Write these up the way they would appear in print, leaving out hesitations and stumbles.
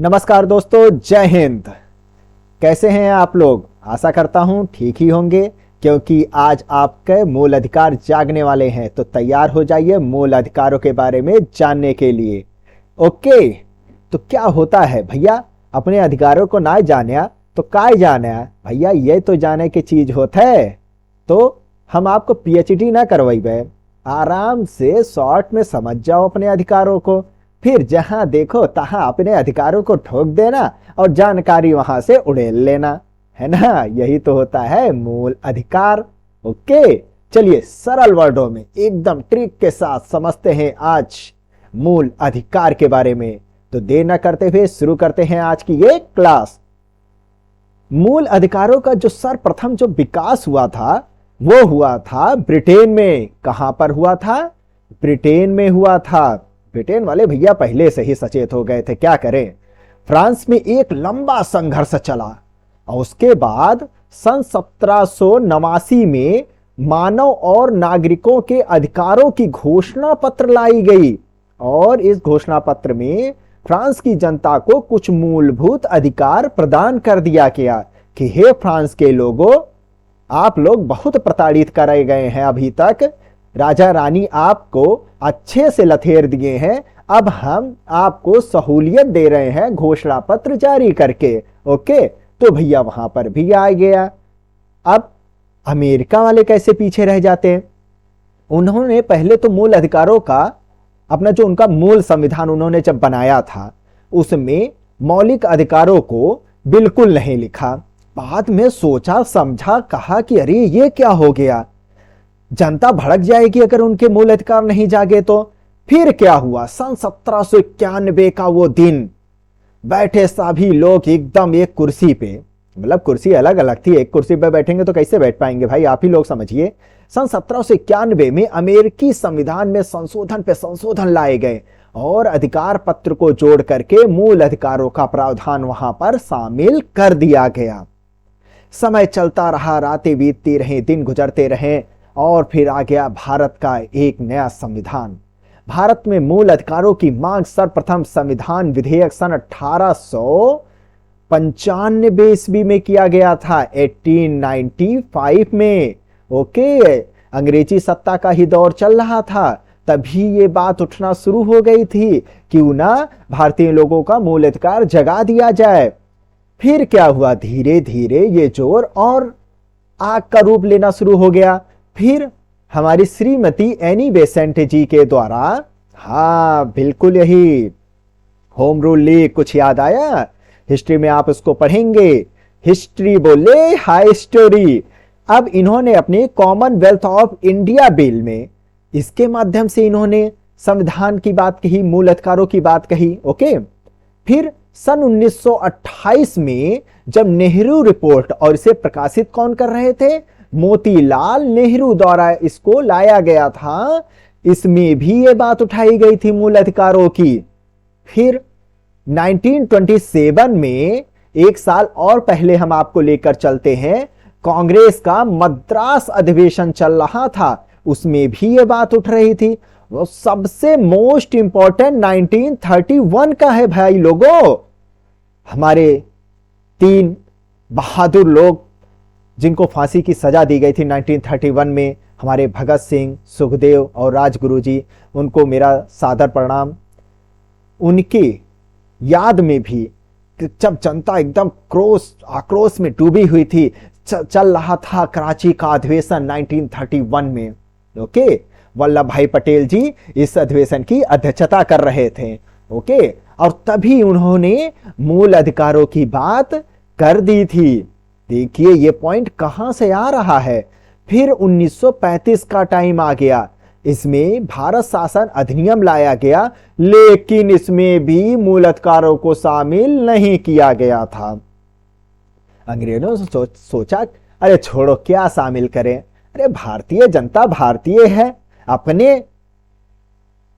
नमस्कार दोस्तों, जय हिंद। कैसे हैं आप लोग? आशा करता हूं ठीक ही होंगे, क्योंकि आज आपके मूल अधिकार जागने वाले हैं। तो तैयार हो जाइए मूल अधिकारों के बारे में जानने के लिए। ओके, तो क्या होता है भैया, अपने अधिकारों को ना जाने तो काय जाने भैया, ये तो जाने की चीज होता है। तो हम आपको पीएचडी ना करवाइबे, आराम से शॉर्ट में समझ जाओ अपने अधिकारों को, फिर जहां देखो तहां अपने अधिकारों को ठोक देना और जानकारी वहां से उड़ेल लेना, है ना। यही तो होता है मूल अधिकार। ओके, चलिए सरल वर्डों में एकदम ट्रिक के साथ समझते हैं आज मूल अधिकार के बारे में। तो देर न करते हुए शुरू करते हैं आज की ये क्लास। मूल अधिकारों का जो सर्वप्रथम जो विकास हुआ था वो हुआ था ब्रिटेन में। कहां पर हुआ था? ब्रिटेन में हुआ था। ब्रिटेन वाले भैया पहले से ही सचेत हो गए थे, क्या करें। फ्रांस में एक लंबा संघर्ष चला और उसके बाद सन 1789 में मानव और नागरिकों के अधिकारों की घोषणा पत्र लाई गई और इस घोषणा पत्र में फ्रांस की जनता को कुछ मूलभूत अधिकार प्रदान कर दिया गया कि हे फ्रांस के लोगों, आप लोग बहुत प्रताड़ित करे गए हैं अभी तक, राजा रानी आपको अच्छे से लथेर दिए हैं, अब हम आपको सहूलियत दे रहे हैं घोषणा पत्र जारी करके। ओके, तो भैया वहां पर भी आ गया। अब अमेरिका वाले कैसे पीछे रह जाते हैं? उन्होंने पहले तो मूल अधिकारों का अपना जो उनका मूल संविधान उन्होंने जब बनाया था उसमें मौलिक अधिकारों को बिल्कुल नहीं लिखा। बाद में सोचा समझा, कहा कि अरे ये क्या हो गया, जनता भड़क जाएगी अगर उनके मूल अधिकार नहीं जागे तो। फिर क्या हुआ? सन 1791 का वो दिन, बैठे सभी लोग एकदम एक कुर्सी पे, मतलब कुर्सी अलग अलग थी, एक कुर्सी पे बैठेंगे तो कैसे बैठ पाएंगे भाई, आप ही लोग समझिए। सन 1791 में अमेरिकी संविधान में संशोधन पे संशोधन लाए गए और अधिकार पत्र को जोड़ करके मूल अधिकारों का प्रावधान वहां पर शामिल कर दिया गया। समय चलता रहा, रातें बीतती रहीं, दिन गुजरते रहे और फिर आ गया भारत का एक नया संविधान। भारत में मूल अधिकारों की मांग सर्वप्रथम संविधान विधेयक सन 1895 ईस्वी में किया गया था, 1895 में। ओके, अंग्रेजी सत्ता का ही दौर चल रहा था, तभी ये बात उठना शुरू हो गई थी, क्यों ना भारतीय लोगों का मूल अधिकार जगा दिया जाए। फिर क्या हुआ? धीरे धीरे ये जोर और आग का रूप लेना शुरू हो गया। फिर हमारी श्रीमती एनी बेसेंट जी के द्वारा, हाँ बिल्कुल यही, होम रूल लीग, कुछ याद आया? हिस्ट्री में आप उसको पढ़ेंगे, हिस्ट्री बोले हाई स्टोरी। अब इन्होंने अपने कॉमनवेल्थ ऑफ इंडिया बिल में, इसके माध्यम से इन्होंने संविधान की बात कही, मूल अधिकारों की बात कही। ओके, फिर सन 1928 में जब नेहरू रिपोर्ट, और इसे प्रकाशित कौन कर रहे थे? मोतीलाल नेहरू द्वारा इसको लाया गया था, इसमें भी ये बात उठाई गई थी मूल अधिकारों की। फिर 1927 में, एक साल और पहले हम आपको लेकर चलते हैं, कांग्रेस का मद्रास अधिवेशन चल रहा था, उसमें भी ये बात उठ रही थी। वो सबसे मोस्ट इंपॉर्टेंट 1931 का है भाई लोगों। हमारे 3 बहादुर लोग जिनको फांसी की सजा दी गई थी 1931 में, हमारे भगत सिंह, सुखदेव और राजगुरु जी, उनको मेरा सादर प्रणाम। उनकी याद में भी जब जनता एकदम आक्रोश में डूबी हुई थी, चल रहा था कराची का अधिवेशन 1931 में। ओके, वल्लभ भाई पटेल जी इस अधिवेशन की अध्यक्षता कर रहे थे। ओके, और तभी उन्होंने मूल अधिकारों की बात कर दी थी। देखिए ये पॉइंट कहां से आ रहा है। फिर 1935 का टाइम आ गया, इसमें भारत शासन अधिनियम लाया गया, लेकिन इसमें भी मूल अधिकारों को शामिल नहीं किया गया था। अंग्रेजों ने सोचा अरे छोड़ो, क्या शामिल करें, अरे भारतीय जनता भारतीय है, अपने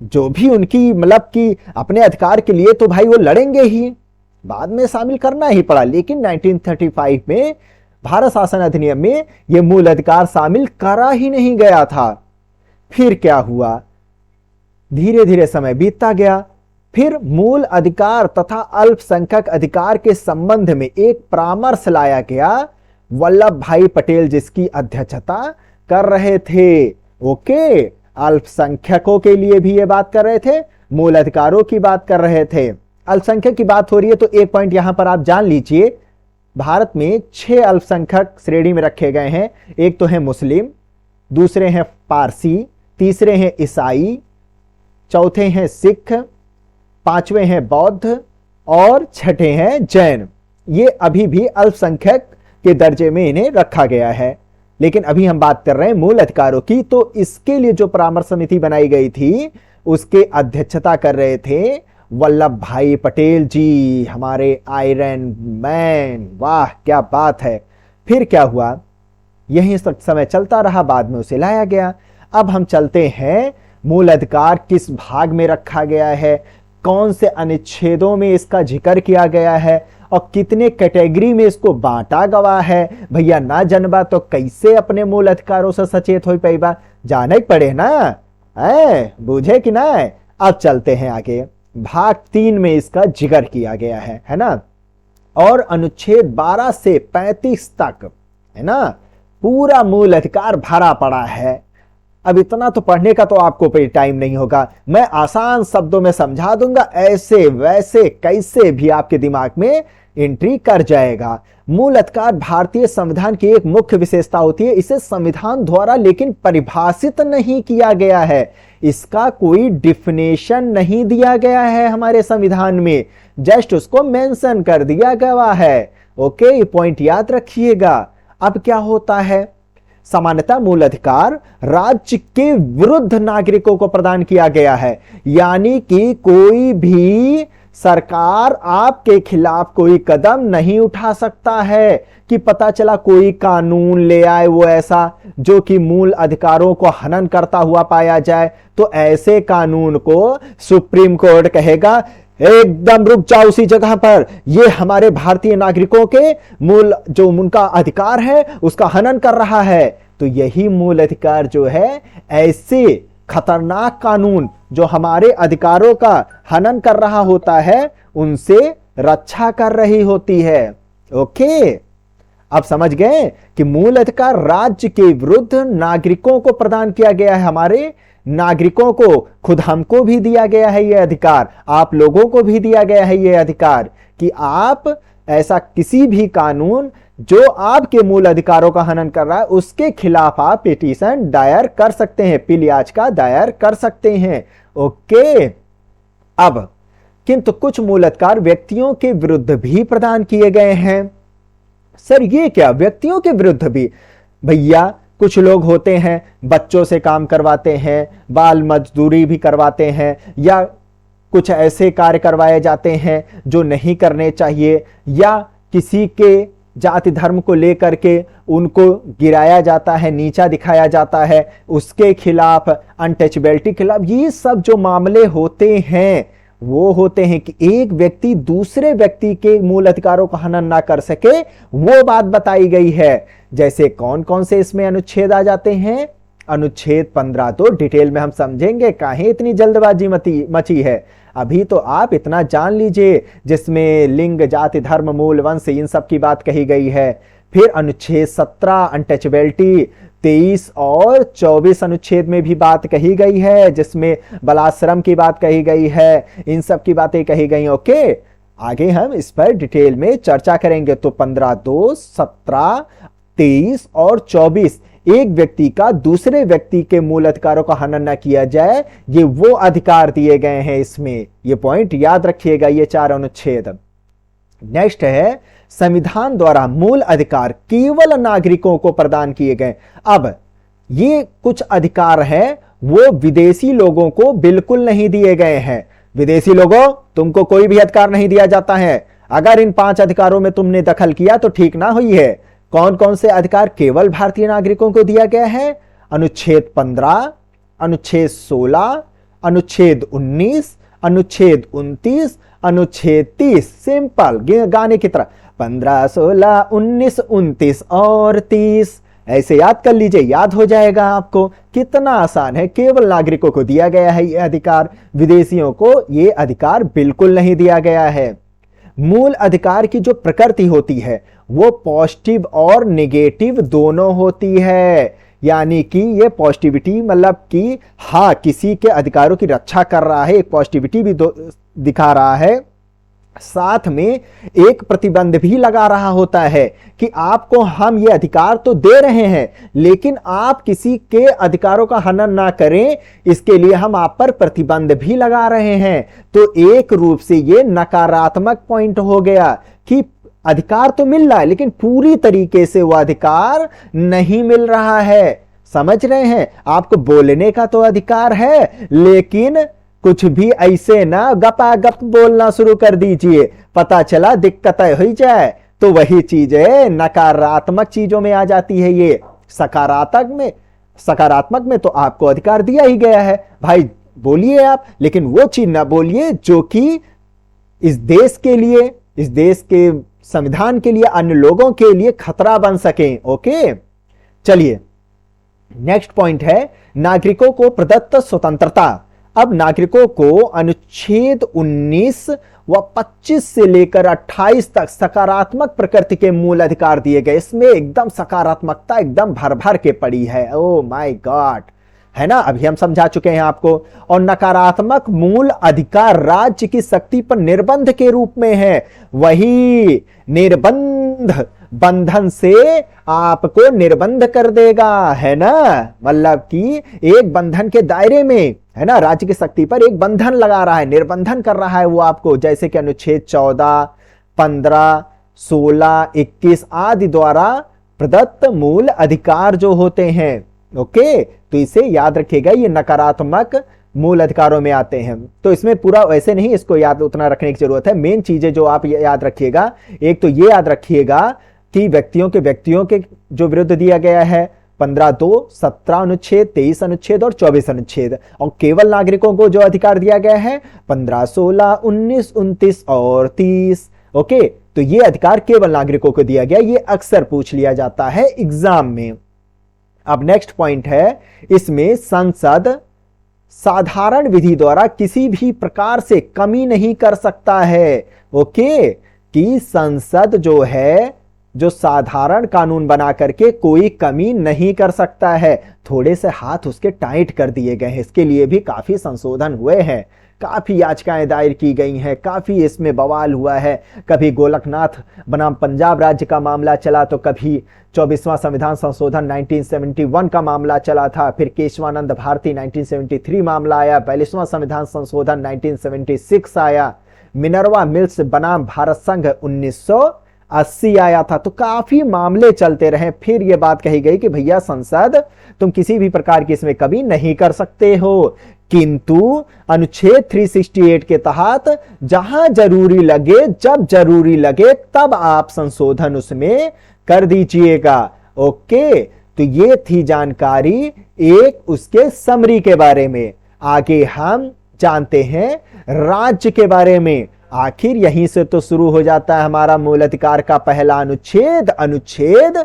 जो भी उनकी मतलब कि अपने अधिकार के लिए तो भाई वो लड़ेंगे ही, बाद में शामिल करना ही पड़ा। लेकिन 1935 में भारत शासन अधिनियम में यह मूल अधिकार शामिल करा ही नहीं गया था। फिर क्या हुआ? धीरे धीरे समय बीतता गया, फिर मूल अधिकार तथा अल्पसंख्यक अधिकार के संबंध में एक परामर्श लाया गया, वल्लभ भाई पटेल जिसकी अध्यक्षता कर रहे थे। ओके, अल्पसंख्यकों के लिए भी ये बात कर रहे थे, मूल अधिकारों की बात कर रहे थे। अल्पसंख्यक की बात हो रही है तो एक पॉइंट यहां पर आप जान लीजिए, भारत में 6 अल्पसंख्यक श्रेणी में रखे गए हैं। एक तो है मुस्लिम, दूसरे हैं पारसी, तीसरे हैं ईसाई, चौथे हैं सिख, पांचवें हैं बौद्ध और छठे हैं जैन। ये अभी भी अल्पसंख्यक के दर्जे में इन्हें रखा गया है। लेकिन अभी हम बात कर रहे हैं मूल अधिकारों की, तो इसके लिए जो परामर्श समिति बनाई गई थी उसके अध्यक्षता कर रहे थे वल्लभ भाई पटेल जी, हमारे आयरन मैन। वाह क्या बात है। फिर क्या हुआ, यही समय चलता रहा, बाद में उसे लाया गया। अब हम चलते हैं मूल अधिकार किस भाग में रखा गया है, कौन से अनुच्छेदों में इसका जिक्र किया गया है और कितने कैटेगरी में इसको बांटा गया है। भैया ना जनबा तो कैसे अपने मूल अधिकारों से सचेत हो पाइबा, जाने पड़े ना, बुझे कि ना। अब चलते हैं आगे, भाग 3 में इसका जिक्र किया गया है ना। और अनुच्छेद 12 से 35 तक है ना, पूरा मूल अधिकार भरा पड़ा है। अब इतना तो पढ़ने का तो आपको टाइम नहीं होगा, मैं आसान शब्दों में समझा दूंगा, ऐसे वैसे कैसे भी आपके दिमाग में एंट्री कर जाएगा। मूल अधिकार भारतीय संविधान की एक मुख्य विशेषता होती है, इसे संविधान द्वारा लेकिन परिभाषित नहीं किया गया है, इसका कोई डिफिनेशन नहीं दिया गया है हमारे संविधान में, जस्ट उसको मेंशन कर दिया गया है। ओके, ये पॉइंट याद रखिएगा। अब क्या होता है, सामान्यतः मूल अधिकार राज्य के विरुद्ध नागरिकों को प्रदान किया गया है, यानी कि कोई भी सरकार आपके खिलाफ कोई कदम नहीं उठा सकता है कि पता चला कोई कानून ले आए वो ऐसा जो कि मूल अधिकारों को हनन करता हुआ पाया जाए, तो ऐसे कानून को सुप्रीम कोर्ट कहेगा एकदम रुक जाओ उसी जगह पर, ये हमारे भारतीय नागरिकों के मूल जो उनका अधिकार है उसका हनन कर रहा है। तो यही मूल अधिकार जो है ऐसे खतरनाक कानून जो हमारे अधिकारों का हनन कर रहा होता है उनसे रक्षा कर रही होती है। ओके, अब समझ गए कि मूल अधिकार राज्य के विरुद्ध नागरिकों को प्रदान किया गया है, हमारे नागरिकों को, खुद हमको भी दिया गया है यह अधिकार, आप लोगों को भी दिया गया है यह अधिकार कि आप ऐसा किसी भी कानून जो आपके मूल अधिकारों का हनन कर रहा है उसके खिलाफ आप पिटीशन दायर कर सकते हैं, अपील याचिका दायर कर सकते हैं। ओके, अब किंतु कुछ मूल अधिकार व्यक्तियों के विरुद्ध भी प्रदान किए गए हैं। सर ये क्या, व्यक्तियों के विरुद्ध भी? भैया कुछ लोग होते हैं बच्चों से काम करवाते हैं, बाल मजदूरी भी करवाते हैं, या कुछ ऐसे कार्य करवाए जाते हैं जो नहीं करने चाहिए, या किसी के जाति धर्म को लेकर के उनको गिराया जाता है, नीचा दिखाया जाता है, उसके खिलाफ, अनटचेबिलिटी के खिलाफ, ये सब जो मामले होते हैं वो होते हैं कि एक व्यक्ति दूसरे व्यक्ति के मूल अधिकारों का हनन ना कर सके, वो बात बताई गई है। जैसे कौन कौन से इसमें अनुच्छेद आ जाते हैं, अनुच्छेद 15 तो डिटेल में हम समझेंगे, काहे इतनी जल्दबाजी मची है, अभी तो आप इतना जान लीजिए जिसमें लिंग, जाति, धर्म, मूल, वंश, इन सब की बात कही गई है। फिर अनुच्छेद 17 अनटचेबिलिटी, 23 और 24 अनुच्छेद में भी बात कही गई है जिसमें बलाश्रम की बात कही गई है, इन सब की बातें कही गई। ओके, आगे हम इस पर डिटेल में चर्चा करेंगे। तो 15(2), 17, 23 और 24 एक व्यक्ति का दूसरे व्यक्ति के मूल अधिकारों का हनन न किया जाए, ये वो अधिकार दिए गए हैं इसमें, ये पॉइंट याद रखिएगा, ये 4 अनुच्छेद। नेक्स्ट है संविधान द्वारा मूल अधिकार केवल नागरिकों को प्रदान किए गए। अब ये कुछ अधिकार हैं वो विदेशी लोगों को बिल्कुल नहीं दिए गए हैं। विदेशी लोगों, तुमको कोई भी अधिकार नहीं दिया जाता है, अगर इन 5 अधिकारों में तुमने दखल किया तो ठीक ना हुई है। कौन कौन से अधिकार केवल भारतीय नागरिकों को दिया गया है? अनुच्छेद 15, अनुच्छेद 16, अनुच्छेद 19, अनुच्छेद 29, अनुच्छेद 30। सिंपल गाने की तरह 15, 16, 19, 29 और 30। ऐसे याद कर लीजिए, याद हो जाएगा आपको। कितना आसान है, केवल नागरिकों को दिया गया है यह अधिकार, विदेशियों को यह अधिकार बिल्कुल नहीं दिया गया है। मूल अधिकार की जो प्रकृति होती है वो पॉजिटिव और नेगेटिव दोनों होती है। यानी कि ये पॉजिटिविटी मतलब कि हाँ किसी के अधिकारों की रक्षा कर रहा है, एक पॉजिटिविटी भी दिखा रहा है, साथ में एक प्रतिबंध भी लगा रहा होता है कि आपको हम ये अधिकार तो दे रहे हैं लेकिन आप किसी के अधिकारों का हनन ना करें, इसके लिए हम आप पर प्रतिबंध भी लगा रहे हैं। तो एक रूप से ये नकारात्मक पॉइंट हो गया कि अधिकार तो मिल रहा है लेकिन पूरी तरीके से वो अधिकार नहीं मिल रहा है। समझ रहे हैं, आपको बोलने का तो अधिकार है लेकिन कुछ भी ऐसे ना गपागप बोलना शुरू कर दीजिए, पता चला दिक्कत हो जाए तो वही चीजें नकारात्मक चीजों में आ जाती है। ये सकारात्मक में तो आपको अधिकार दिया ही गया है, भाई बोलिए आप, लेकिन वो चीज ना बोलिए जो कि इस देश के लिए, इस देश के संविधान के लिए, अन्य लोगों के लिए खतरा बन सके। ओके, चलिए नेक्स्ट पॉइंट है नागरिकों को प्रदत्त स्वतंत्रता। अब नागरिकों को अनुच्छेद 19 व 25 से लेकर 28 तक सकारात्मक प्रकृति के मूल अधिकार दिए गए। इसमें एकदम सकारात्मकता एकदम भर भर के पड़ी है। ओ माय गॉड, है ना, अभी हम समझा चुके हैं आपको। और नकारात्मक मूल अधिकार राज्य की शक्ति पर निर्बंध के रूप में है। वही निर्बंध, बंधन से आपको निर्बंध कर देगा, है ना, मतलब कि एक बंधन के दायरे में, है ना, राज्य की शक्ति पर एक बंधन लगा रहा है, निर्बंधन कर रहा है वो आपको, जैसे कि अनुच्छेद 14, 15, 16, 21 आदि द्वारा प्रदत्त मूल अधिकार जो होते हैं। ओके, तो इसे याद रखिएगा, ये नकारात्मक मूल अधिकारों में आते हैं। तो इसमें पूरा वैसे नहीं इसको याद उतना रखने की जरूरत है। मेन चीजें जो आप याद रखिएगा, एक तो ये याद रखिएगा कि व्यक्तियों के जो विरुद्ध दिया गया है 15(2), 17 अनुच्छेद, 23 अनुच्छेद और 24 अनुच्छेद। और केवल नागरिकों को जो अधिकार दिया गया है 15, 16, 19, 29 और 30। ओके, तो ये अधिकार केवल नागरिकों को दिया गया, ये अक्सर पूछ लिया जाता है एग्जाम में। अब नेक्स्ट पॉइंट है, इसमें संसद साधारण विधि द्वारा किसी भी प्रकार से कमी नहीं कर सकता है। ओके, कि संसद जो है, जो साधारण कानून बना करके कोई कमी नहीं कर सकता है। थोड़े से हाथ उसके टाइट कर दिए गए हैं, इसके लिए भी काफी संशोधन हुए हैं, काफी याचिकाएं दायर की गई हैं, काफी इसमें बवाल हुआ है। कभी गोलकनाथ बनाम पंजाब राज्य का मामला चला, तो कभी 24वां संविधान संशोधन 1971 का मामला चला था, फिर केशवानंद भारती 1973 मामला आया, 42वां संविधान संशोधन 1976 आया, मिनर्वा मिल्स बनाम भारत संघ 1980 आया था। तो काफी मामले चलते रहे। फिर यह बात कही गई कि भैया संसद तुम किसी भी प्रकार की इसमें कभी नहीं कर सकते हो, किंतु अनुच्छेद 368 के तहत जहां जरूरी लगे, जब जरूरी लगे तब आप संशोधन उसमें कर दीजिएगा। ओके, तो ये थी जानकारी एक उसके समरी के बारे में। आगे हम जानते हैं राज्य के बारे में। आखिर यहीं से तो शुरू हो जाता है हमारा मूल अधिकार का पहला अनुच्छेद, अनुच्छेद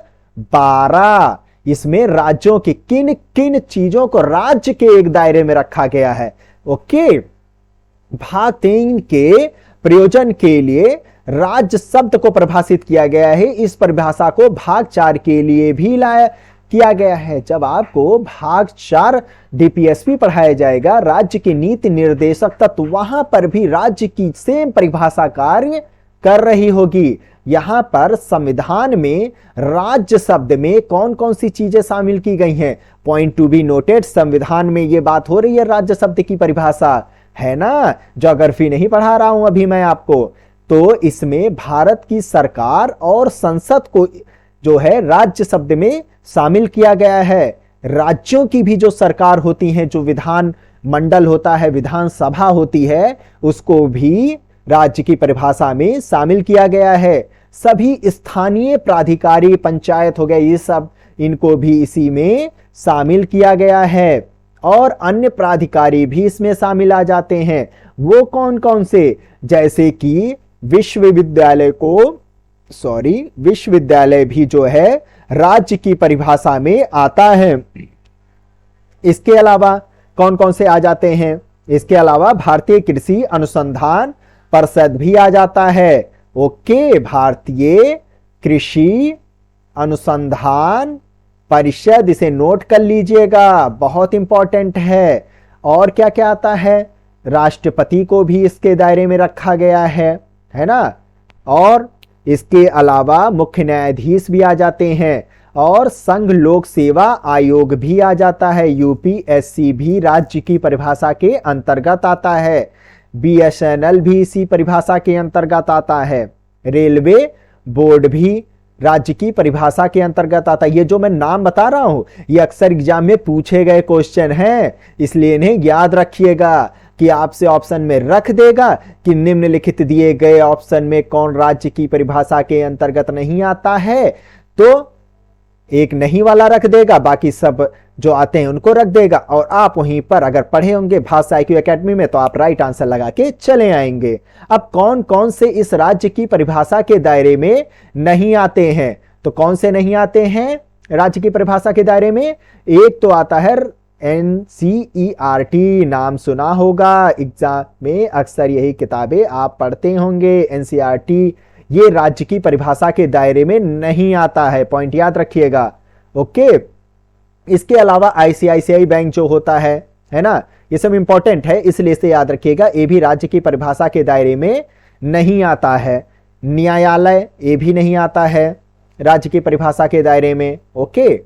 12। इसमें राज्यों की किन किन चीजों को राज्य के एक दायरे में रखा गया है। ओके, भाग 3 के प्रयोजन के लिए राज्य शब्द को परिभाषित किया गया है। इस परिभाषा को भाग 4 के लिए भी लाया किया गया है। जब आपको भाग 4 डीपीएसपी पढ़ाया जाएगा, राज्य की नीति निर्देशक तत्व, वहां पर भी राज्य की सेम परिभाषा कार्य कर रही होगी। यहां पर संविधान में राज्य शब्द में कौन कौन सी चीजें शामिल की गई हैं, पॉइंट टू बी नोटेड, संविधान में यह बात हो रही है राज्य शब्द की परिभाषा, है ना। ज्योग्राफी नहीं पढ़ा रहा हूं अभी मैं आपको। तो इसमें भारत की सरकार और संसद को जो है राज्य शब्द में शामिल किया गया है। राज्यों की भी जो सरकार होती है, जो विधान मंडल होता है, विधानसभा होती है, उसको भी राज्य की परिभाषा में शामिल किया गया है। सभी स्थानीय प्राधिकारी, पंचायत हो गए, ये सब, इनको भी इसी में शामिल किया गया है। और अन्य प्राधिकारी भी इसमें शामिल आ जाते हैं। वो कौन कौन से, जैसे कि विश्वविद्यालय भी जो है राज्य की परिभाषा में आता है। इसके अलावा कौन कौन से आ जाते हैं? इसके अलावा भारतीय कृषि अनुसंधान परिषद भी आ जाता है। ओके, भारतीय कृषि अनुसंधान परिषद, इसे नोट कर लीजिएगा, बहुत इंपॉर्टेंट है। और क्या क्या आता है? राष्ट्रपति को भी इसके दायरे में रखा गया है ना। और इसके अलावा मुख्य न्यायाधीश भी आ जाते हैं और संघ लोक सेवा आयोग भी आ जाता है। यूपीएससी भी राज्य की परिभाषा के अंतर्गत आता है। बीएसएनएल भी इसी परिभाषा के अंतर्गत आता है। रेलवे बोर्ड भी राज्य की परिभाषा के अंतर्गत आता है। ये जो मैं नाम बता रहा हूं ये अक्सर एग्जाम में पूछे गए क्वेश्चन हैं, इसलिए इन्हें याद रखिएगा कि आपसे ऑप्शन में रख देगा कि निम्नलिखित दिए गए ऑप्शन में कौन राज्य की परिभाषा के अंतर्गत नहीं आता है, तो एक नहीं वाला रख देगा, बाकी सब जो आते हैं उनको रख देगा। और आप वहीं पर अगर पढ़े होंगे भाषा IQ एकेडमी में तो आप राइट आंसर लगा के चले आएंगे। अब कौन कौन से इस राज्य की परिभाषा के दायरे में नहीं आते हैं? तो कौन से नहीं आते हैं राज्य की परिभाषा के दायरे में? एक तो आता है NCERT, नाम सुना होगा, एग्जाम में अक्सर यही किताबें आप पढ़ते होंगे। NCERT ये राज्य की परिभाषा के दायरे में नहीं आता है, पॉइंट याद रखिएगा। ओके, इसके अलावा ICICI बैंक जो होता है ना, ये सब इंपॉर्टेंट है इसलिए इसे याद रखिएगा, ये भी राज्य की परिभाषा के दायरे में नहीं आता है। न्यायालय ये भी नहीं आता है राज्य की परिभाषा के दायरे में। ओके,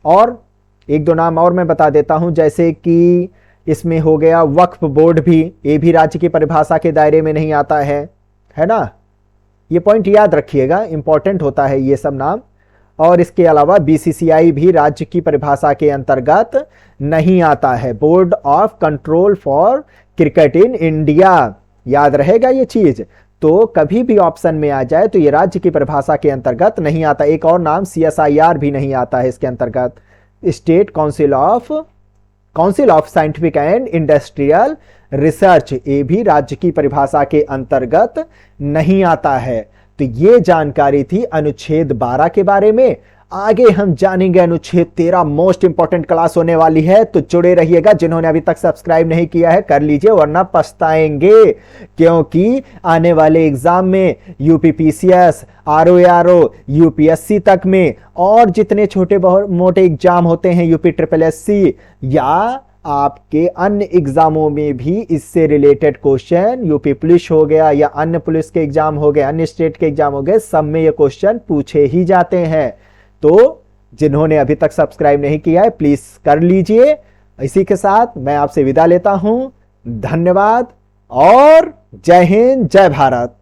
और एक दो नाम और मैं बता देता हूं, जैसे कि इसमें हो गया वक्फ बोर्ड भी, ये भी राज्य की परिभाषा के दायरे में नहीं आता है ना। ये पॉइंट याद रखिएगा, इंपॉर्टेंट होता है ये सब नाम। और इसके अलावा BCCI भी राज्य की परिभाषा के अंतर्गत नहीं आता है। Board of control for cricket in India, याद रहेगा ये चीज, तो कभी भी ऑप्शन में आ जाए तो ये राज्य की परिभाषा के अंतर्गत नहीं आता। एक और नाम CSIR भी नहीं आता है इसके अंतर्गत, state council of scientific and industrial research, ये भी राज्य की परिभाषा के अंतर्गत नहीं आता है। तो ये जानकारी थी अनुच्छेद 12 के बारे में। आगे हम जानेंगे अनुच्छेद 13, मोस्ट इंपॉर्टेंट क्लास होने वाली है, तो जुड़े रहिएगा। जिन्होंने अभी तक सब्सक्राइब नहीं किया है कर लीजिए वरना पछताएंगे, क्योंकि आने वाले एग्जाम में UPPCS, ROARO, UPSC तक में और जितने छोटे बहुत मोटे एग्जाम होते हैं UPSSC या आपके अन्य एग्जामों में भी इससे रिलेटेड क्वेश्चन, यूपी पुलिस हो गया या अन्य पुलिस के एग्जाम हो गए, अन्य स्टेट के एग्जाम हो गए, सब में ये क्वेश्चन पूछे ही जाते हैं। तो जिन्होंने अभी तक सब्सक्राइब नहीं किया है प्लीज कर लीजिए। इसी के साथ मैं आपसे विदा लेता हूं, धन्यवाद और जय हिंद, जय भारत।